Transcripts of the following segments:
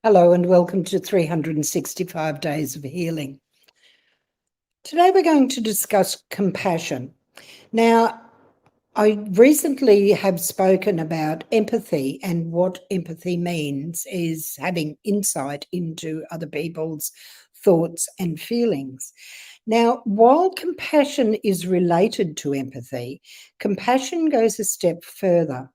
Hello and welcome to 365 Days of Healing. Today we're going to discuss compassion. Now, I recently have spoken about empathy, and what empathy means is having insight into other people's thoughts and feelings. Now, while compassion is related to empathy, compassion goes a step further,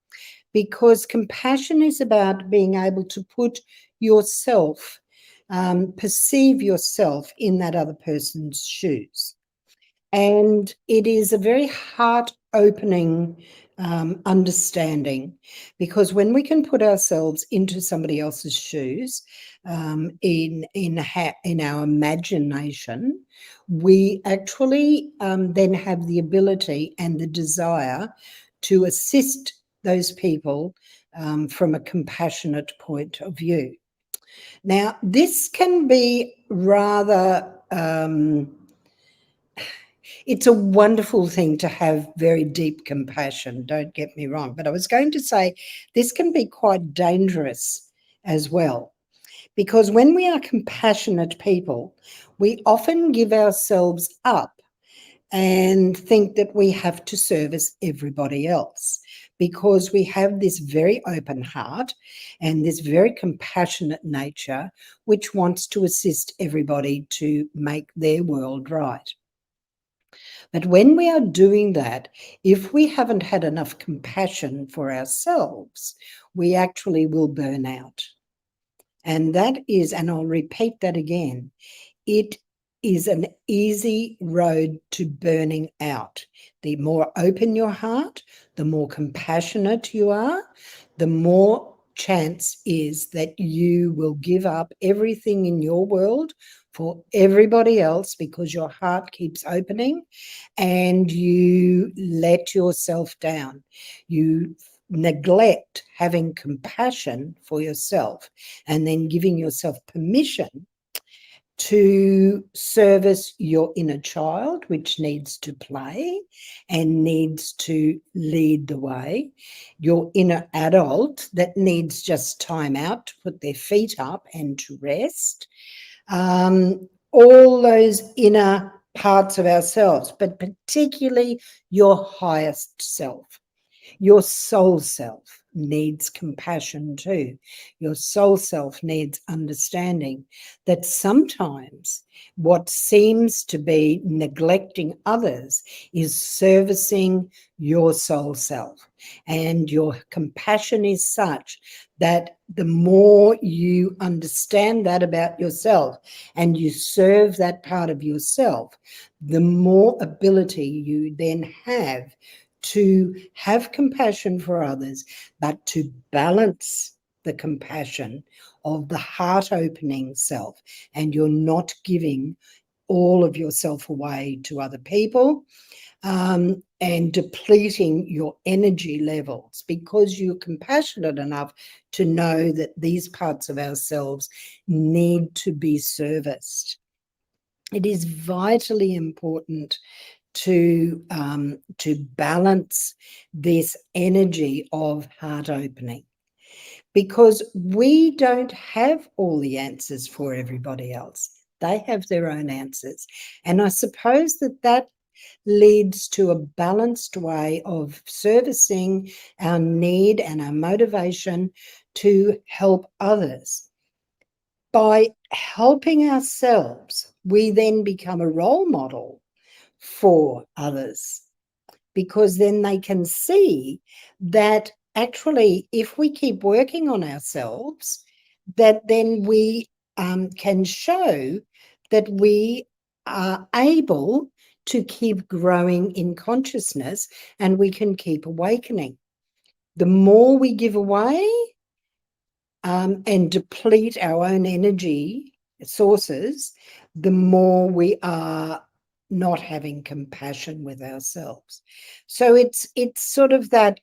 because compassion is about being able to put yourself, perceive yourself in that other person's shoes. And it is a very heart opening understanding, because when we can put ourselves into somebody else's shoes, in our imagination, we actually then have the ability and the desire to assist those people from a compassionate point of view. Now, this can be rather it's a wonderful thing to have very deep compassion, don't get me wrong. But I was going to say this can be quite dangerous as well, because when we are compassionate people, we often give ourselves up and think that we have to service everybody else, because we have this very open heart and this very compassionate nature which wants to assist everybody to make their world right. But when we are doing that, if we haven't had enough compassion for ourselves, we actually will burn out. And that is, and I'll repeat that again, it is an easy road to burning out. The more open your heart, the more compassionate you are, the more chance is that you will give up everything in your world for everybody else, because your heart keeps opening and you let yourself down. You neglect having compassion for yourself and then giving yourself permission to service your inner child, which needs to play and needs to lead the way, your inner adult that needs just time out to put their feet up and to rest, all those inner parts of ourselves, but particularly your highest self. Your soul self needs compassion too. Your soul self needs understanding that sometimes what seems to be neglecting others is servicing your soul self. And your compassion is such that the more you understand that about yourself and you serve that part of yourself, the more ability you then have to have compassion for others, but to balance the compassion of the heart opening self. And you're not giving all of yourself away to other people, and depleting your energy levels, because you're compassionate enough to know that these parts of ourselves need to be serviced. It is vitally important to balance this energy of heart opening, because we don't have all the answers for everybody else. They have their own answers. And I suppose that leads to a balanced way of servicing our need and our motivation to help others. By helping ourselves, we then become a role model for others, because then they can see that actually, if we keep working on ourselves, that then we can show that we are able to keep growing in consciousness and we can keep awakening. The more we give away and deplete our own energy sources, the more we are not having compassion with ourselves. So it's sort of that,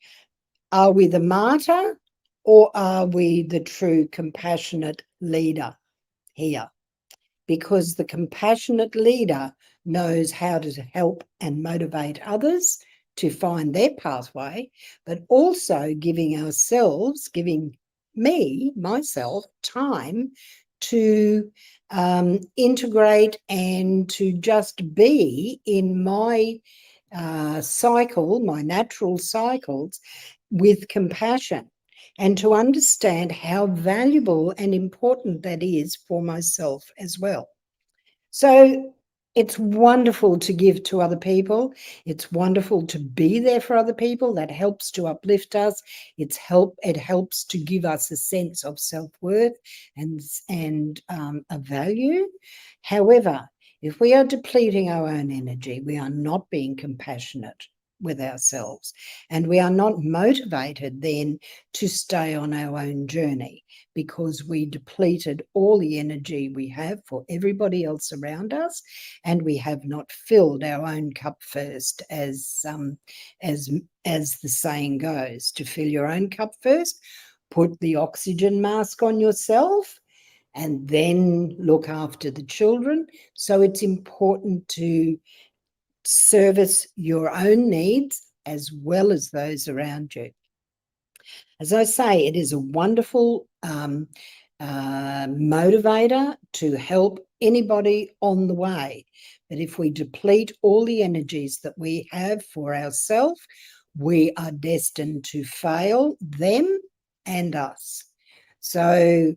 are we the martyr or are we the true compassionate leader here? Because the compassionate leader knows how to help and motivate others to find their pathway, but also giving myself, time to integrate and to just be in my cycle, my natural cycles, with compassion, and to understand how valuable and important that is for myself as well. So it's wonderful to give to other people. It's wonderful to be there for other people. That helps to uplift us. It helps to give us a sense of self-worth and a value. However, if we are depleting our own energy, we are not being compassionate with ourselves, and we are not motivated then to stay on our own journey, because we depleted all the energy we have for everybody else around us, and we have not filled our own cup first, as the saying goes. To fill your own cup first, put the oxygen mask on yourself, and then look after the children. So it's important to service your own needs as well as those around you. As I say, it is a wonderful motivator to help anybody on the way. But if we deplete all the energies that we have for ourselves, we are destined to fail them and us. So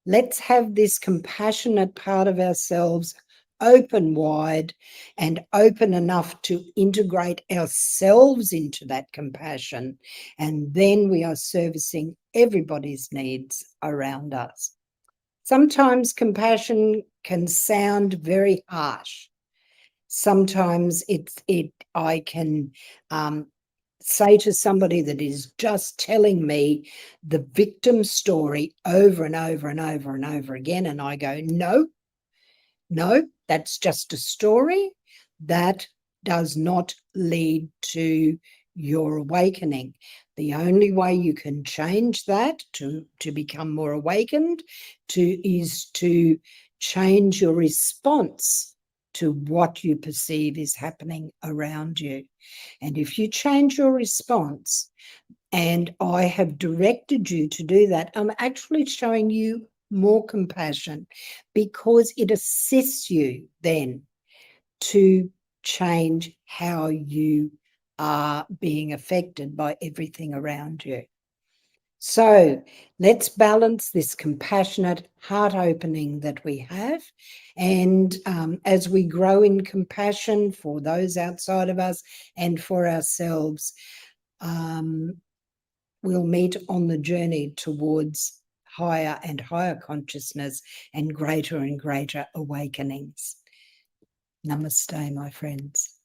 let's have this compassionate part of ourselves open wide and open enough to integrate ourselves into that compassion. And then we are servicing everybody's needs around us. Sometimes compassion can sound very harsh. Sometimes I can say to somebody that is just telling me the victim story over and over and over and over again, and I go, no, that's just a story. That does not lead to your awakening. The only way you can change that to become more awakened is to change your response to what you perceive is happening around you. And if you change your response, and I have directed you to do that, I'm actually showing you more compassion, because it assists you then to change how you are being affected by everything around you. So let's balance this compassionate heart opening that we have. And as we grow in compassion for those outside of us and for ourselves, we'll meet on the journey towards higher and higher consciousness and greater awakenings. Namaste, my friends.